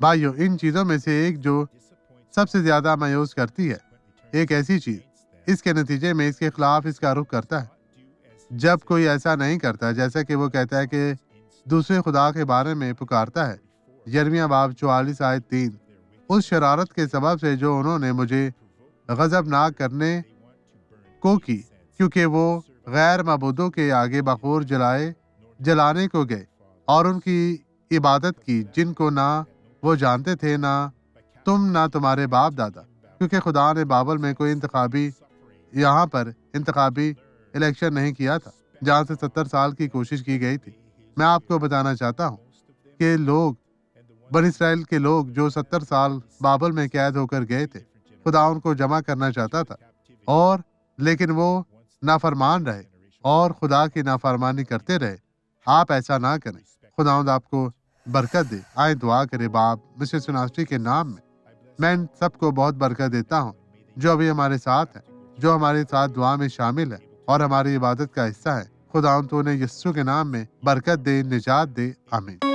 بھائیو، ان چیزوں میں سے ایک جو سب سے زیادہ مایوس کرتی ہے، ایک ایسی چیز اس کے نتیجے میں اس کے خلاف اس کا رخ کرتا ہے۔ جب کوئی ایسا نہیں کرتا جیسا کہ وہ کہتا ہے کہ دوسرے خدا کے بارے میں پکارتا ہے، یرمیہ باب 44 آیت 3، اس شرارت کے سبب سے جو انہوں نے مجھے غضب ناک کرنے کو کی، کیونکہ وہ غیر معبودوں کے آگے بخور جلانے کو گئے اور ان کی عبادت کی، جن کو نہ وہ جانتے تھے، نہ تم نہ تمہارے باپ دادا، کیونکہ خدا نے بابل میں کوئی انتخابی الیکشن نہیں کیا تھا جہاں سے 70 سال کی کوشش کی گئی تھی۔ میں آپ کو بتانا چاہتا ہوں کہ بنی اسرائیل کے لوگ جو 70 سال بابل میں قید ہو کر گئے تھے، خدا ان کو جمع کرنا چاہتا تھا، لیکن وہ نافرمان رہے اور خدا کی نافرمانی کرتے رہے۔ آپ ایسا نہ کریں۔ خداوند آپ کو برکت دے۔ آئیں دعا کرے۔ باپ مسٹر سناسٹری کے نام میں ان سب کو بہت برکت دیتا ہوں جو ابھی ہمارے ساتھ ہیں، جو ہمارے ساتھ دعا میں شامل ہے اور ہماری عبادت کا حصہ ہے۔ خداوند تو انہیں یسوع کے نام میں برکت دے، نجات دے۔ آمین۔